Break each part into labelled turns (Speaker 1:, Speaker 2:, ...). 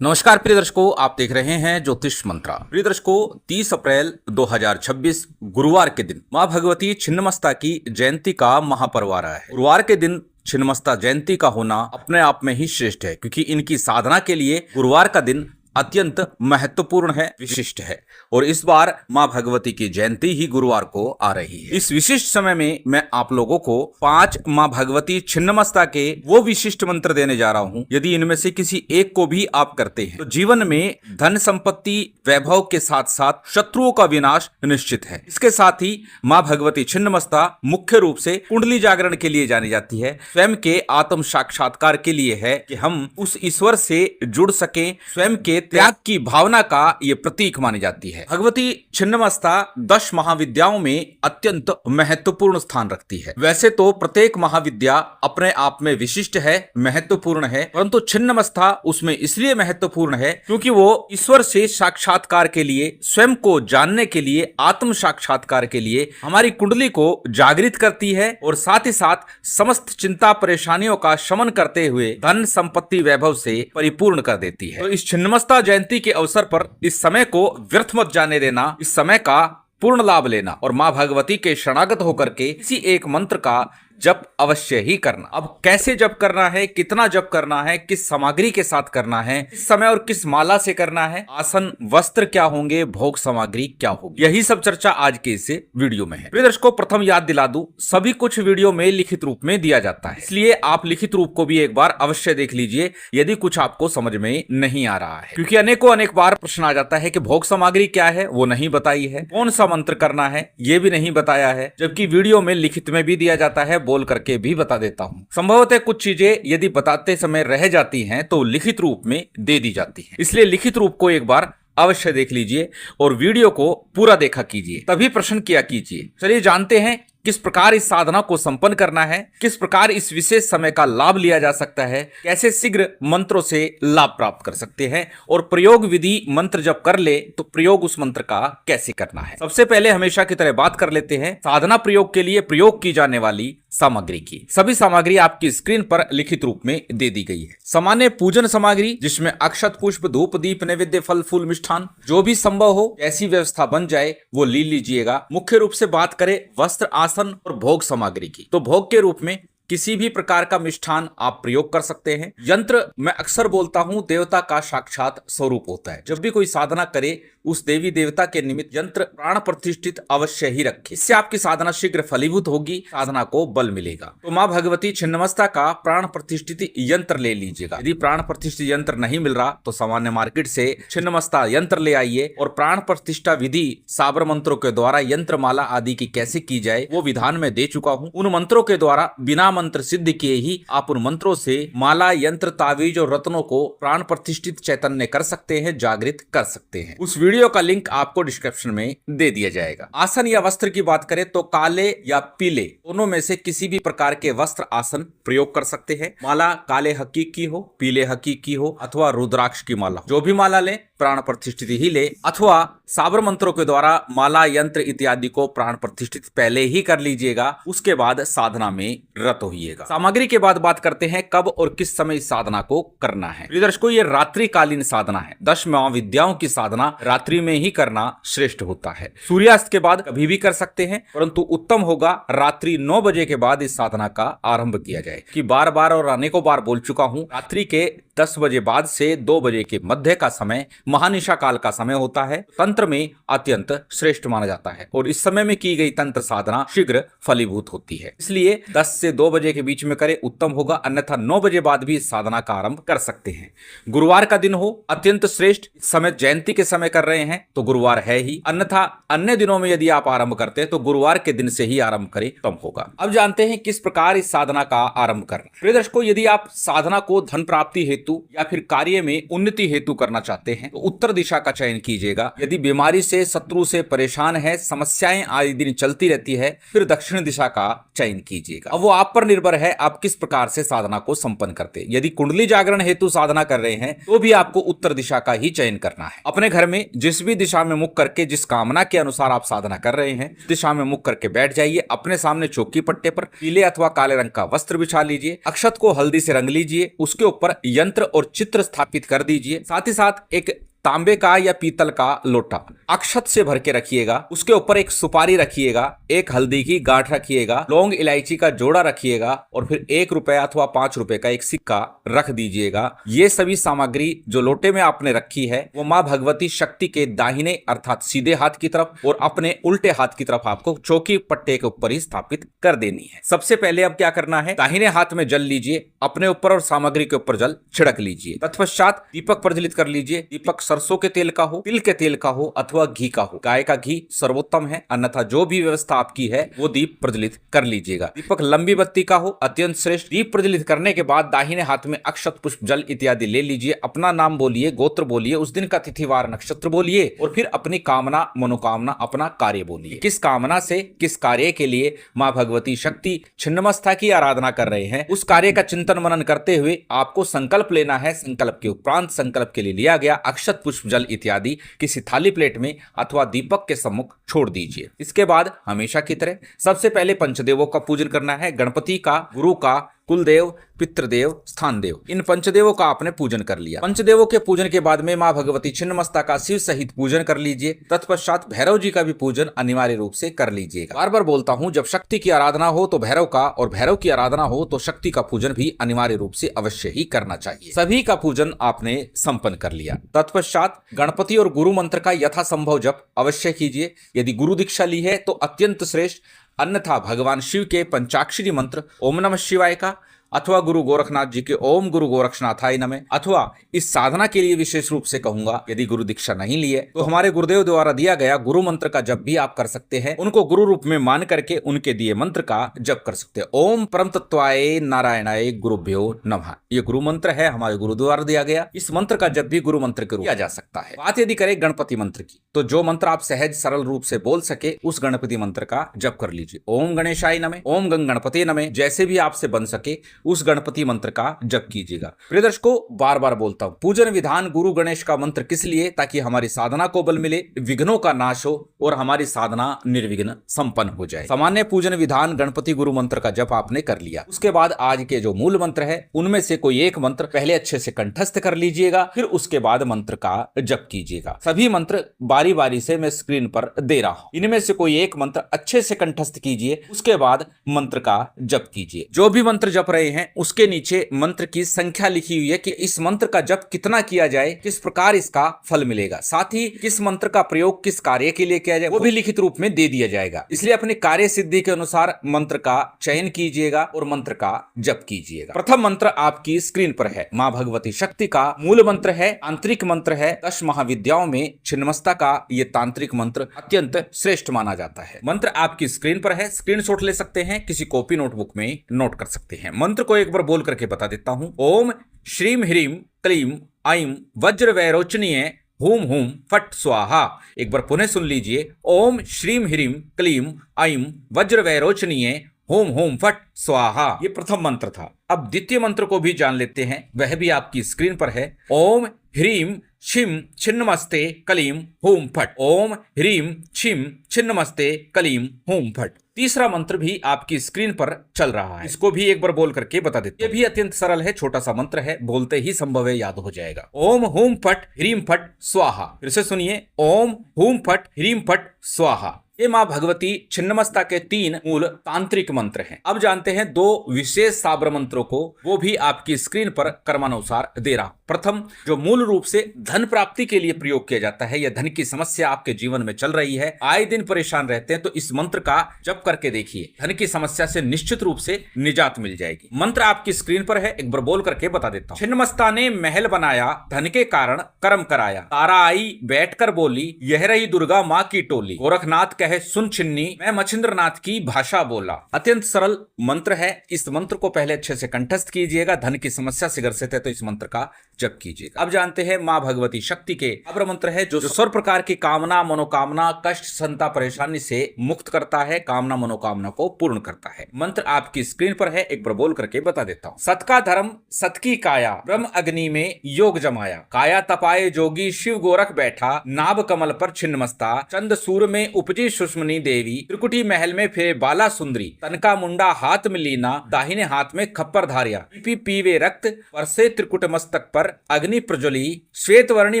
Speaker 1: नमस्कार प्रिय दर्शकों, आप देख रहे हैं ज्योतिष मंत्रा। प्रिय दर्शकों, 30 अप्रैल 2026 गुरुवार के दिन मां भगवती छिन्नमस्ता की जयंती का महापर्व आ रहा है। गुरुवार के दिन छिन्नमस्ता जयंती का होना अपने आप में ही श्रेष्ठ है, क्योंकि इनकी साधना के लिए गुरुवार का दिन अत्यंत महत्वपूर्ण है, विशिष्ट है। और इस बार मां भगवती की जयंती ही गुरुवार को आ रही है। इस विशिष्ट समय में मैं आप लोगों को 5 मां भगवती छिन्नमस्ता के वो विशिष्ट मंत्र देने जा रहा हूं। यदि इनमें से किसी एक को भी आप करते हैं तो जीवन में धन संपत्ति वैभव के साथ साथ शत्रुओं का विनाश निश्चित है। इसके साथ ही मां भगवती छिन्नमस्ता मुख्य रूप से कुंडली जागरण के लिए जानी जाती है, स्वयं के आत्म साक्षात्कार के लिए है कि हम उस ईश्वर से जुड़ सके। स्वयं के त्याग की भावना का ये प्रतीक मानी जाती है। भगवती छिन्नमस्ता 10 महाविद्याओं में अत्यंत महत्वपूर्ण स्थान रखती है। वैसे तो प्रत्येक महाविद्या अपने आप में विशिष्ट है, महत्वपूर्ण है, परंतु छिन्नमस्ता उसमें इसलिए महत्वपूर्ण है क्योंकि वो ईश्वर से साक्षात्कार के लिए, स्वयं को जानने के लिए, आत्म साक्षात्कार के लिए हमारी कुंडली को जागृत करती है और साथ ही साथ समस्त चिंता परेशानियों का शमन करते हुए धन संपत्ति वैभव से परिपूर्ण कर देती है। तो इस छिन्नमस्ता जयंती के अवसर पर इस समय को व्यर्थ मत जाने देना, इस समय का पूर्ण लाभ लेना और मां भगवती के शरणागत होकर के किसी एक मंत्र का जप अवश्य ही करना। अब कैसे जप करना है, कितना जप करना है, किस सामग्री के साथ करना है, किस समय और किस माला से करना है, आसन वस्त्र क्या होंगे, भोग सामग्री क्या होगी, यही सब चर्चा आज के इस वीडियो में है। प्रिय दर्शकों, प्रथम याद दिला दूं, सभी कुछ वीडियो में लिखित रूप में दिया जाता है, इसलिए आप लिखित रूप को भी एक बार अवश्य देख लीजिए यदि कुछ आपको समझ में नहीं आ रहा है, क्योंकि अनेक बार प्रश्न आ जाता है कि भोग सामग्री क्या है वो नहीं बताई है, कौन सा मंत्र करना है ये भी नहीं बताया है, जबकि वीडियो में लिखित में भी दिया जाता है, बोल करके भी बता देता हूं। संभवतः कुछ चीजें यदि बताते समय रह जाती हैं तो लिखित रूप में दे दी जाती है, इसलिए लिखित रूप को एक बार अवश्य देख लीजिए और वीडियो को पूरा देखा कीजिए, तभी प्रश्न किया कीजिए। चलिए जानते हैं किस प्रकार इस साधना को संपन्न करना है, किस प्रकार इस विशेष समय का लाभ लिया जा सकता है, कैसे शीघ्र मंत्रों से लाभ प्राप्त कर सकते हैं और प्रयोग विधि, मंत्र जब कर ले तो प्रयोग उस मंत्र का कैसे करना है। सबसे पहले हमेशा की तरह बात कर लेते हैं साधना प्रयोग के लिए प्रयोग की जाने वाली सामग्री की। सभी सामग्री आपकी स्क्रीन पर लिखित रूप में दे दी गई है। सामान्य पूजन सामग्री, जिसमें अक्षत पुष्प धूप दीप नैवेद्य फल फूल मिष्ठान जो भी संभव हो, ऐसी व्यवस्था बन जाए वो ले लीजिएगा। मुख्य रूप से बात करें वस्त्र आसन और भोग सामग्री की, तो भोग के रूप में किसी भी प्रकार का मिष्ठान आप प्रयोग कर सकते हैं। यंत्र मैं अक्सर बोलता हूं देवता का साक्षात स्वरूप होता है। जब भी कोई साधना करे उस देवी देवता के निमित्त यंत्र प्राण प्रतिष्ठित अवश्य ही रखें, इससे आपकी साधना शीघ्र फलीभूत होगी, साधना को बल मिलेगा। तो मां भगवती छिन्नमस्ता का प्राण प्रतिष्ठित यंत्र ले लीजिएगा। यदि प्राण प्रतिष्ठित यंत्र नहीं मिल रहा तो सामान्य मार्केट से छिन्नमस्ता यंत्र ले आइए और प्राण प्रतिष्ठा विधि साबर मंत्रों के द्वारा यंत्र माला आदि की कैसे की जाए वो विधान में दे चुका हूं। उन मंत्रों के द्वारा बिना मंत्र सिद्ध किए ही आप उन मंत्रों से माला, यंत्र, तावीज और रत्नों को प्राण प्रतिष्ठित चैतन्य कर सकते हैं, जागृत कर सकते हैं। उस वीडियो का लिंक आपको डिस्क्रिप्शन में दे दिया जाएगा। आसन या वस्त्र की बात करें तो काले या पीले दोनों में से किसी भी प्रकार के वस्त्र आसन प्रयोग कर सकते हैं। माला काले हकीक की हो, पीले हकीक की हो अथवा रुद्राक्ष की माला, जो भी माला लें प्राण प्रतिष्ठित ही ले, अथवा साबर मंत्रों के द्वारा माला, यंत्र इत्यादि को प्राण प्रतिष्ठित पहले ही कर लीजिएगा, उसके बाद साधना में रत होइएगा। सामग्री के बाद बात करते हैं कब और किस समय इस साधना को करना है। प्रिय दर्शकों, ये रात्रिकालीन साधना है। 10 महाविद्याओं की साधना रात्रि में ही करना श्रेष्ठ होता है। सूर्यास्त के बाद कभी भी कर सकते हैं, परंतु उत्तम होगा रात्रि 9 बजे के बाद इस साधना का आरंभ किया जाए। कि बार और अनेकों बार बोल चुका हूं, रात्रि के 10 बजे बाद से 2 बजे के मध्य का समय महानिशा काल का समय होता है। तंत्र में अत्यंत श्रेष्ठ माना जाता है और इस समय में की गई तंत्र साधना शीघ्र फलीभूत होती है, इसलिए 10 से 2 बजे के बीच में करें उत्तम होगा, अन्यथा 9 बजे बाद भी इस साधना का आरंभ कर सकते हैं। गुरुवार का दिन हो अत्यंत श्रेष्ठ, इस समय जयंती के समय कर रहे हैं तो गुरुवार है ही, अन्यथा अन्य दिनों में यदि आप आरंभ करते हैं तो गुरुवार के दिन से ही आरंभ करें उत्तम होगा। अब जानते हैं किस प्रकार इस साधना का आरंभ करना। प्रिय दर्शकों, यदि आप साधना को धन प्राप्ति हेतु या फिर कार्य में उन्नति हेतु करना चाहते हैं तो उत्तर दिशा का चयन कीजिएगा। यदि बीमारी से, शत्रु से परेशान है, समस्याएं आए दिन चलती रहती है, फिर दक्षिण दिशा का चयन कीजिएगा। अब वो आप पर निर्भर है, आप किस प्रकार से साधना को संपन्न करते हैं। यदि कुंडली जागरण हेतु साधना कर रहे हैं तो भी आपको उत्तर दिशा का ही चयन करना है। अपने घर में जिस भी दिशा में मुख करके, जिस कामना के अनुसार आप साधना कर रहे हैं, उस दिशा में मुख करके बैठ जाइए। अपने सामने चौकी पट्टे पर पीले अथवा काले रंग का वस्त्र बिछा लीजिए। अक्षत को हल्दी से रंग लीजिए। उसके ऊपर यंत्र और चित्र स्थापित कर दीजिए। साथ ही साथ एक तांबे का या पीतल का लोटा अक्षत से भर के रखिएगा। उसके ऊपर एक सुपारी रखिएगा, एक हल्दी की गांठ रखिएगा, लौंग इलायची का जोड़ा रखिएगा और फिर 1 रुपया अथवा 5 रुपए का एक सिक्का रख दीजिएगा। ये सभी सामग्री जो लोटे में आपने रखी है वो माँ भगवती शक्ति के दाहिने अर्थात सीधे हाथ की तरफ और अपने उल्टे हाथ की तरफ आपको चौकी पट्टे के ऊपर ही स्थापित कर देनी है। सबसे पहले अब क्या करना है, दाहिने हाथ में जल लीजिए, अपने ऊपर और सामग्री के ऊपर जल छिड़क लीजिए। तत्पश्चात दीपक प्रज्वलित कर लीजिए। दीपक सरसों के तेल का हो, तिल के तेल का हो अथवा घी का हो। गाय का घी सर्वोत्तम है, अन्यथा जो भी व्यवस्था आपकी है वो दीप प्रज्वलित कर लीजिएगा। दीपक लंबी बत्ती का हो, अत्यंत श्रेष्ठ। दीप प्रज्वलित करने के बाद दाहिने हाथ में अक्षत, पुष्प, जल इत्यादि ले लीजिए। अपना नाम बोलिए, गोत्र बोलिए, उस दिन का तिथिवार नक्षत्र बोलिए और फिर अपनी कामना, मनोकामना, अपना कार्य बोलिए। किस कामना से, किस कार्य के लिए माँ भगवती शक्ति छिन्नमस्ता की आराधना कर रहे हैं, उस कार्य का चिंतन मनन करते हुए आपको संकल्प लेना है। संकल्प के उपरांत संकल्प के लिए लिया गया अक्षत, पुष्प, जल इत्यादि किसी थाली प्लेट में अथवा दीपक के सम्मुख छोड़ दीजिए। इसके बाद हमेशा की तरह सबसे पहले पंचदेवों का पूजन करना है। गणपति का, गुरु का, कुलदेव, पितृदेव, स्थान देव, इन पंचदेवों का आपने पूजन कर लिया। पंचदेवों के पूजन के बाद में माँ भगवती छिन्नमस्ता का शिव सहित पूजन कर लीजिए। तत्पश्चात भैरव जी का भी पूजन अनिवार्य रूप से कर लीजिएगा। बार बार बोलता हूँ, जब शक्ति की आराधना हो तो भैरव का, और भैरव की आराधना हो तो शक्ति का पूजन भी अनिवार्य रूप से अवश्य ही करना चाहिए। सभी का पूजन आपने संपन्न कर लिया। तत्पश्चात गणपति और गुरु मंत्र का यथासंभव जप अवश्य कीजिए। यदि गुरु दीक्षा ली है तो अत्यंत श्रेष्ठ, अन्यथा भगवान शिव के पंचाक्षरी मंत्र ओम नमः शिवाय का अथवा गुरु गोरखनाथ जी के ओम गुरु गोरक्षनाथाय नमः, अथवा इस साधना के लिए विशेष रूप से कहूंगा, यदि गुरु दीक्षा नहीं ली है तो हमारे गुरुदेव द्वारा दिया गया गुरु मंत्र का जप भी आप कर सकते हैं। उनको गुरु रूप में मान करके उनके दिए मंत्र का जप कर सकते हैं। ओम परम तत्वाय नारायणाय गुरुभ्यो नमः, ये गुरु मंत्र है, हमारे गुरु द्वारा दिया गया। इस मंत्र का जप भी गुरु मंत्र के रूप किया जा सकता है। बात यदि करें गणपति मंत्र की, तो जो मंत्र आप सहज सरल रूप से बोल सके उस गणपति मंत्र का जप कर लीजिए। ओम गणेशाय नमः, ओम गंग गणपति नमः, जैसे भी आपसे बन सके उस गणपति मंत्र का जप कीजिएगा। प्रिय दर्शकों, बार बार बोलता हूं, पूजन विधान गुरु गणेश का मंत्र किस लिए, ताकि हमारी साधना को बल मिले, विघ्नों का नाश हो और हमारी साधना निर्विघ्न संपन्न हो जाए। सामान्य पूजन विधान गणपति गुरु मंत्र का जप आपने कर लिया। उसके बाद आज के जो मूल मंत्र है उनमें से कोई एक मंत्र पहले अच्छे से कंठस्थ कर लीजिएगा, फिर उसके बाद मंत्र का जप कीजिएगा। सभी मंत्र बारी बारी से मैं स्क्रीन पर दे रहा हूं, इनमें से कोई एक मंत्र अच्छे से कंठस्थ कीजिए, उसके बाद मंत्र का जप कीजिए। जो भी मंत्र जप रहे हैं उसके नीचे मंत्र की संख्या लिखी हुई है कि इस मंत्र का जप कितना किया जाए, किस प्रकार इसका फल मिलेगा, साथ ही किस मंत्र का प्रयोग किस कार्य के लिए किया जाए वो भी लिखित रूप में दे दिया जाएगा। इसलिए अपनी कार्य सिद्धि के अनुसार मंत्र का चयन कीजिएगा और मंत्र का जप कीजिएगा। प्रथम मंत्र आपकी स्क्रीन पर है, मां भगवती शक्ति का मूल मंत्र है, तांत्रिक मंत्र है। 10 महाविद्याओं में छिन्नमस्ता का ये तांत्रिक मंत्र अत्यंत श्रेष्ठ माना जाता है। मंत्र आपकी स्क्रीन पर है, स्क्रीनशॉट ले सकते हैं, किसी कॉपी नोटबुक में नोट कर सकते हैं। मंत्र को एक बार बोल करके बता देता हूं। ओम श्रीम ह्रीम क्लीम ऐं वज्र वैरोचनीय हूम हूम फट स्वाहा। एक बार पुनः सुन लीजिए। ओम श्रीम ह्रीम क्लीम ऐं वज्र वैरोचनीय होम होम फट स्वाहा। ये प्रथम मंत्र था। अब द्वितीय मंत्र को भी जान लेते हैं, वह भी आपकी स्क्रीन पर है। ओम ह्रीम छिम छिन्नमस्ते कलीम होम फट। ओम ह्रीम छिम छिन्नमस्ते कलीम होम फट। तीसरा मंत्र भी आपकी स्क्रीन पर चल रहा है, इसको भी एक बार बोल करके बता देते हैं। ये भी अत्यंत सरल है, छोटा सा मंत्र है, बोलते ही संभव है याद हो जाएगा। ओम होम फट ह्रीम फट स्वाहा। फिर से सुनिए, ओम होम फट ह्रीम फट स्वाहा। ये मां भगवती छिन्नमस्ता के 3 मूल तांत्रिक मंत्र हैं। अब जानते हैं 2 विशेष साबर मंत्रों को, वो भी आपकी स्क्रीन पर क्रमानुसार दे रहा हूं। प्रथम जो मूल रूप से धन प्राप्ति के लिए प्रयोग किया जाता है, या धन की समस्या आपके जीवन में चल रही है, आए दिन परेशान रहते हैं, तो इस मंत्र का जप करके देखिए, धन की समस्या से निश्चित रूप से निजात मिल जाएगी। मंत्र आपकी स्क्रीन पर है, एक बार बोल करके बता देता हूं। छिन्नमस्ता ने महल बनाया, धन के कारण कर्म कराया, तारा आई बैठकर बोली, यह रही दुर्गा माँ की टोली, गोरखनाथ कहे सुन छिन्नी, मैं मच्छिंद्रनाथ की भाषा बोला। अत्यंत सरल मंत्र है, इस मंत्र को पहले अच्छे से कंठस्थ कीजिएगा। धन की समस्या से ग्रसित है तो इस मंत्र का जप कीजिएगा। अब जानते हैं माँ भगवती शक्ति के अभ्र मंत्र है जो सर्व प्रकार की कामना मनोकामना कष्ट संता परेशानी से मुक्त करता है, कामना मनोकामना को पूर्ण करता है। मंत्र आपकी स्क्रीन पर है, एक बार बोल करके बता देता हूँ। सत का धर्म सत की काया, ब्रह्म अग्नि में योग जमाया, काया तपाए जोगी शिव गोरख बैठा, नाभ कमल पर छिन्नमस्ता, चंद सूर में उपजी सुषमनी देवी, त्रिकुटी महल में फिरे बाला सुंदरी, तनका मुंडा हाथ में लीना, दाहिने हाथ में खप्पर धारिया, पीवे रक्त परसे त्रिकुट मस्तक पर अग्नि प्रज्वली, श्वेत वर्णी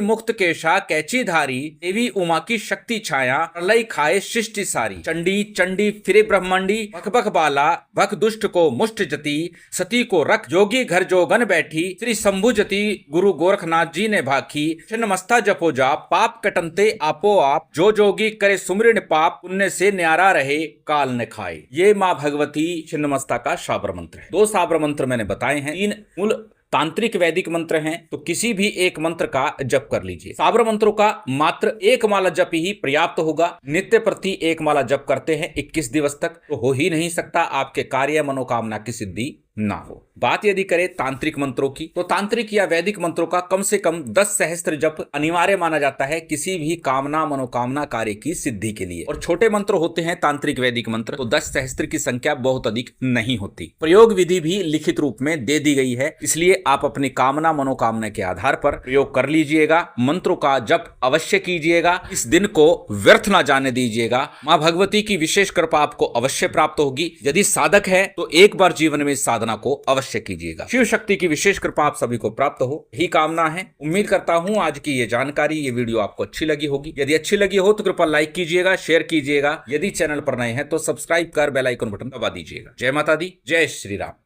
Speaker 1: मुक्त केशा कैची धारी, देवी उमा की शक्ति छाया, प्रलय खाए सृष्टि सारी, चंडी चंडी फिरे ब्रह्मंडी, भक भक बाला भक दुष्ट को मुष्ट जती, सती को रख जोगी घर जोगन बैठी, श्री शंभु जती गुरु गोरखनाथ जी ने भाखी, छिन्नमस्ता जपो जाप पाप कटनते आपो आप, जो जोगी करे सुमृण पाप पुण्य से न्यारा रहे काल न खाए। ये माँ भगवती छिन्नमस्ता का शाबर मंत्र है। 2 शाबर मंत्र मैंने बताए हैं, 3 मूल तांत्रिक वैदिक मंत्र हैं, तो किसी भी एक मंत्र का जप कर लीजिए। शाबर मंत्रों का मात्र 1 माला जप ही पर्याप्त होगा। नित्य प्रति 1 माला जप करते हैं 21 दिवस तक तो हो ही नहीं सकता आपके कार्य मनोकामना की सिद्धि ना हो। बात यदि करें तांत्रिक मंत्रों की, तो तांत्रिक या वैदिक मंत्रों का कम से कम 10 सहस्त्र जप अनिवार्य माना जाता है किसी भी कामना मनोकामना कार्य की सिद्धि के लिए। और छोटे मंत्र होते हैं तांत्रिक वैदिक मंत्र, तो 10 सहस्त्र की संख्या बहुत अधिक नहीं होती। प्रयोग विधि भी लिखित रूप में दे दी गई है, इसलिए आप अपनी कामना मनोकामना के आधार पर प्रयोग कर लीजिएगा। मंत्रों का जप अवश्य कीजिएगा, इस दिन को व्यर्थ ना जाने दीजिएगा। माँ भगवती की विशेष कृपा आपको अवश्य प्राप्त होगी। यदि साधक है तो एक बार जीवन में साधना को अवश्य कीजिएगा। शिव शक्ति की विशेष कृपा आप सभी को प्राप्त हो, यही कामना है। उम्मीद करता हूं आज की ये जानकारी, ये वीडियो आपको अच्छी लगी होगी। यदि अच्छी लगी हो तो कृपया लाइक कीजिएगा, शेयर कीजिएगा। यदि चैनल पर नए हैं तो सब्सक्राइब कर बेल आइकन बटन दबा दीजिएगा। जय माता दी, जय श्री राम।